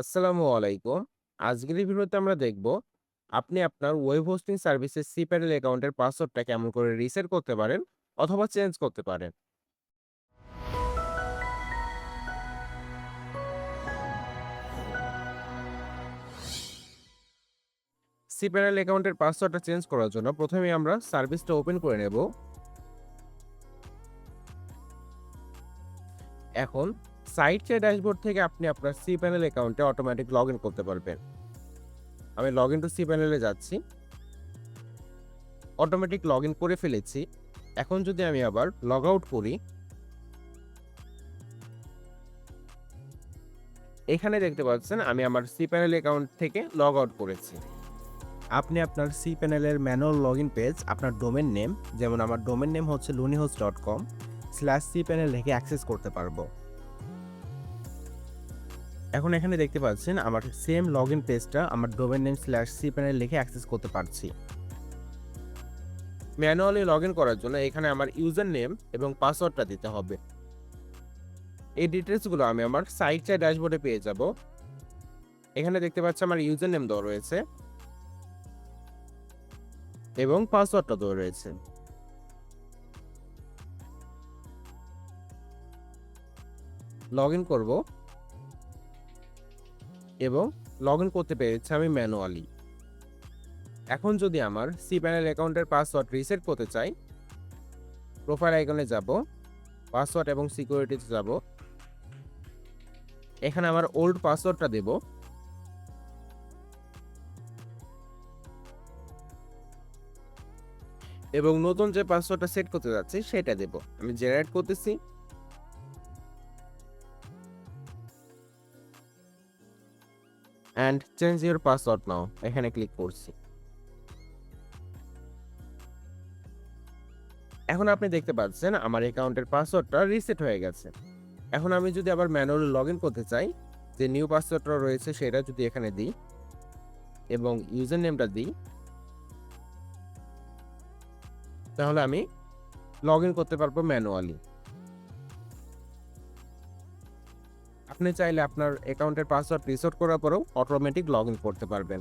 আসসালামু আলাইকুম। আজকের এই ভিডিওতে আমরা দেখব আপনি আপনার ওয়েব হোস্টিং সার্ভিসের cPanel অ্যাকাউন্টের পাসওয়ার্ডটা কেমন করে রিসেট করতে পারেন অথবা চেঞ্জ করতে পারেন। cPanel অ্যাকাউন্টের পাসওয়ার্ডটা চেঞ্জ করার জন্য প্রথমেই আমরা সার্ভিসটা ওপেন করে নেব। এখন সাইট ড্যাশবোর্ড থেকে আপনি আপনার cPanel অ্যাকাউন্টে অটোমেটিক লগইন করতে পারবেন। আমি লগইন টু cPanel এ যাচ্ছি। অটোমেটিক লগইন করে ফেলেছি। এখন যদি আমি আবার লগ আউট করি, এখানে দেখতে পাচ্ছেন আমি আমার cPanel অ্যাকাউন্ট থেকে লগ আউট করেছি। আপনি আপনার cPanel এর ম্যানুয়াল লগইন পেজ আপনার ডোমেন নেম, যেমন আমার ডোমেন নেম হচ্ছে loonyhost.com/cpanel লিখে অ্যাক্সেস করতে পারবো। এখন এখানে দেখতে পাচ্ছেন আমার সেম লগইন পেজটা আমার ডোমেন নেম /cpanel লিখে অ্যাক্সেস করতে পারছি। ম্যানুয়ালি লগইন করার জন্য এখানে আমার ইউজার নেম এবং পাসওয়ার্ডটা দিতে হবে। এই ডিটেইলসগুলো আমি আমার সাইট ড্যাশবোর্ডে পেয়ে যাব। এখানে দেখতে পাচ্ছি আমার ইউজার নেম দেওয়া রয়েছে এবং পাসওয়ার্ডটা দেওয়া রয়েছে। লগইন করব এবং লগইন করতে পেরেছি আমি ম্যানুয়ালি। এখন যদি আমার cPanel অ্যাকাউন্টের পাসওয়ার্ড রিসেট করতে চাই, প্রোফাইল আইকনে যাব, পাসওয়ার্ড এবং সিকিউরিটিতে যাব। এখানে আমার ওল্ড পাসওয়ার্ডটা দেব এবং নতুন যে পাসওয়ার্ডটা সেট করতে যাচ্ছি সেটা দেব। আমি জেনারেট করতেছি অ্যান্ড চেঞ্জ ইউর পাসওয়ার্ড নাও, এখানে ক্লিক করছি। এখন আপনি দেখতে পাচ্ছেন আমার অ্যাকাউন্টের পাসওয়ার্ডটা রিসেট হয়ে গেছে। এখন আমি যদি আবার ম্যানুয়ালি লগইন করতে চাই, যে নিউ পাসওয়ার্ডটা রয়েছে সেটা যদি এখানে দিই এবং ইউজার নেমটা দিই, তাহলে আমি লগইন করতে পারবো ম্যানুয়ালি। আপনি চাইলে আপনার অ্যাকাউন্টের পাসওয়ার্ড রিসেট করার পরেও অটোমেটিক লগইন করতে পারবেন।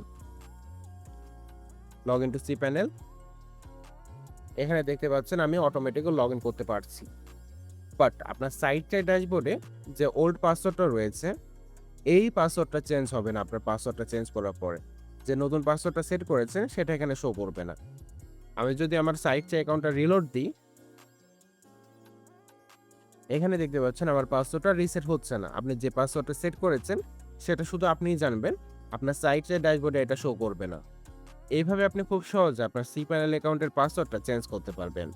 লগইন টু cPanel, এখানে দেখতে পাচ্ছেন আমি অটোমেটিক লগইন করতে পারছি। বাট আপনার সাইটের ড্যাশবোর্ডে যে ওল্ড পাসওয়ার্ডটা রয়েছে, এই পাসওয়ার্ডটা চেঞ্জ হবে না আপনার পাসওয়ার্ডটা চেঞ্জ করার পরে। যে নতুন পাসওয়ার্ডটা সেট করেছেন সেটা এখানে শো করবে না। আমি যদি আমার সাইট অ্যাকাউন্টটা রিলোড দিই, এখানে দেখতে পাচ্ছেন আমার পাসওয়ার্ডটা রিসেট হচ্ছে না। আপনি যে পাসওয়ার্ডটা সেট করেছেন সেটা শুধু আপনিই জানবেন। আপনার সাইটের ড্যাশবোর্ডে এটা শো করবে না। এইভাবে আপনি খুব সহজে আপনার cPanel অ্যাকাউন্টের পাসওয়ার্ডটা চেঞ্জ করতে পারবেন।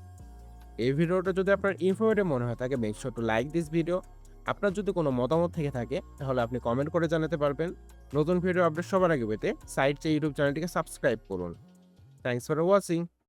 এই ভিডিওটা যদি আপনার ইনফরমেটিভ মনে হয় থাকে, make sure to like this video. আপনার যদি কোনো মতামত থেকে থাকে তাহলে আপনি কমেন্ট করে জানাতে পারবেন। নতুন ভিডিও আপডেট সবার আগে পেতে সাইট ইউটিউব চ্যানেলটিকে সাবস্ক্রাইব করুন। Thanks for watching.